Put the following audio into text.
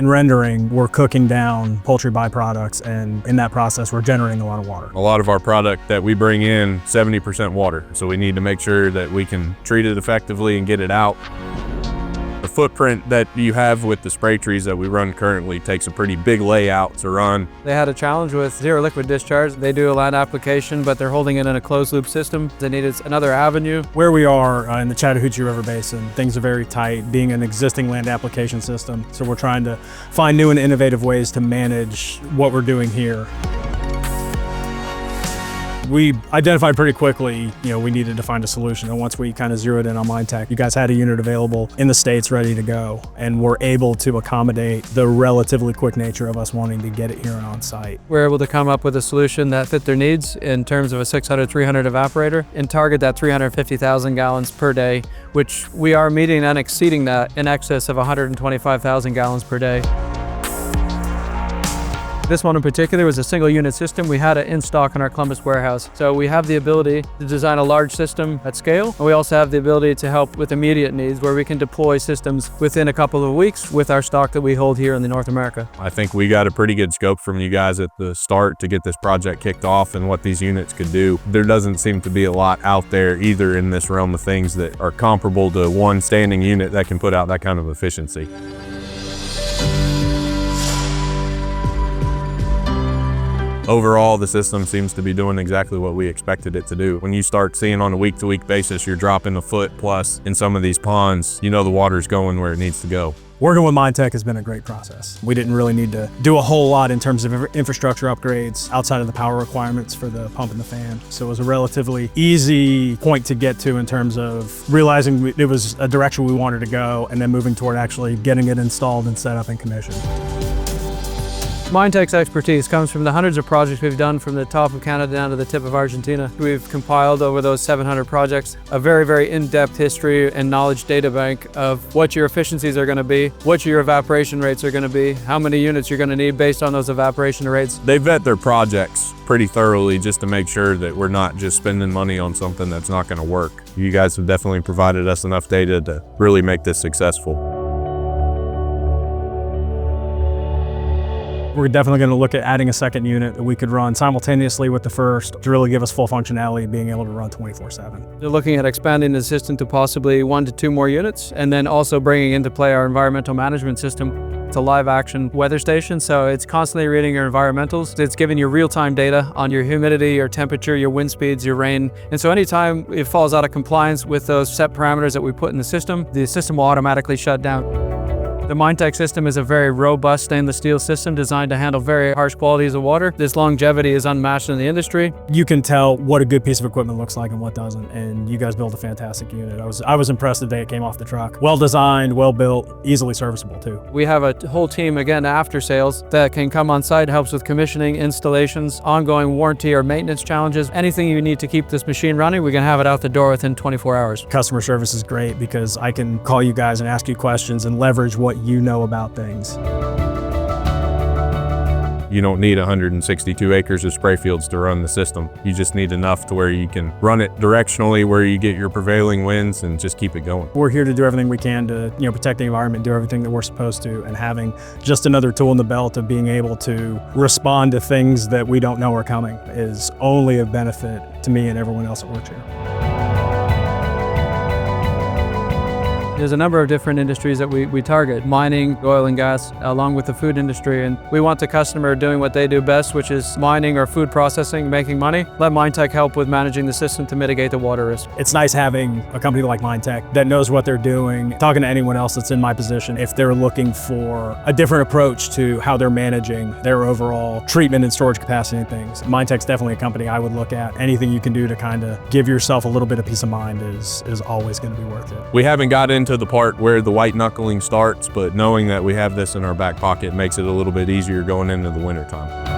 In rendering, we're cooking down poultry byproducts, and in that process, we're generating a lot of water. A lot of our product that we bring in, 70% water. So we need to make sure that we can treat it effectively and get it out. The footprint that you have with the spray trees that we run currently takes a pretty big layout to run. They had a challenge with zero liquid discharge. They do a land application, but they're holding it in a closed loop system. They needed another avenue. Where we are in the Chattahoochee River Basin, things are very tight, being an existing land application system. So we're trying to find new and innovative ways to manage what we're doing here. We identified pretty quickly, we needed to find a solution. And once we kind of zeroed in on MineTek, you guys had a unit available in the States ready to go. And we're able to accommodate the relatively quick nature of us wanting to get it here and on site. We're able to come up with a solution that fit their needs in terms of a 600-300 evaporator and target that 350,000 gallons per day, which we are meeting and exceeding that in excess of 125,000 gallons per day. This one in particular was a single unit system. We had it in stock in our Columbus warehouse. So we have the ability to design a large system at scale. And we also have the ability to help with immediate needs where we can deploy systems within a couple of weeks with our stock that we hold here in North America. I think we got a pretty good scope from you guys at the start to get this project kicked off and what these units could do. There doesn't seem to be a lot out there either in this realm of things that are comparable to one standing unit that can put out that kind of efficiency. Overall, the system seems to be doing exactly what we expected it to do. When you start seeing on a week-to-week basis, you're dropping a foot plus in some of these ponds, the water's going where it needs to go. Working with MineTek has been a great process. We didn't really need to do a whole lot in terms of infrastructure upgrades outside of the power requirements for the pump and the fan. So it was a relatively easy point to get to in terms of realizing it was a direction we wanted to go and then moving toward actually getting it installed and set up and commissioned. MineTek's expertise comes from the hundreds of projects we've done from the top of Canada down to the tip of Argentina. We've compiled over those 700 projects a very, very in-depth history and knowledge data bank of what your efficiencies are going to be, what your evaporation rates are going to be, how many units you're going to need based on those evaporation rates. They vet their projects pretty thoroughly just to make sure that we're not just spending money on something that's not going to work. You guys have definitely provided us enough data to really make this successful. We're definitely going to look at adding a second unit that we could run simultaneously with the first to really give us full functionality, being able to run 24/7. They're looking at expanding the system to possibly 1 to 2 more units, and then also bringing into play our environmental management system. It's a live action weather station, so it's constantly reading your environmentals. It's giving you real-time data on your humidity, your temperature, your wind speeds, your rain. And so anytime it falls out of compliance with those set parameters that we put in the system will automatically shut down. The MineTek system is a very robust stainless steel system designed to handle very harsh qualities of water. This longevity is unmatched in the industry. You can tell what a good piece of equipment looks like and what doesn't, and you guys built a fantastic unit. I was impressed the day it came off the truck. Well designed, well built, easily serviceable too. We have a whole team, again, after sales that can come on site, helps with commissioning, installations, ongoing warranty or maintenance challenges. Anything you need to keep this machine running, we can have it out the door within 24 hours. Customer service is great because I can call you guys and ask you questions and leverage what you know about things. You don't need 162 acres of spray fields to run the system. You just need enough to where you can run it directionally where you get your prevailing winds and just keep it going. We're here to do everything we can to protect the environment, do everything that we're supposed to, and having just another tool in the belt of being able to respond to things that we don't know are coming is only a benefit to me and everyone else that works here. There's a number of different industries that we target, mining, oil and gas, along with the food industry. And we want the customer doing what they do best, which is mining or food processing, making money. Let MineTek help with managing the system to mitigate the water risk. It's nice having a company like MineTek that knows what they're doing. Talking to anyone else that's in my position, if they're looking for a different approach to how they're managing their overall treatment and storage capacity and things, MineTek's definitely a company I would look at. Anything you can do to kind of give yourself a little bit of peace of mind is always going to be worth it. We haven't got into the part where the white knuckling starts, but knowing that we have this in our back pocket makes it a little bit easier going into the winter time.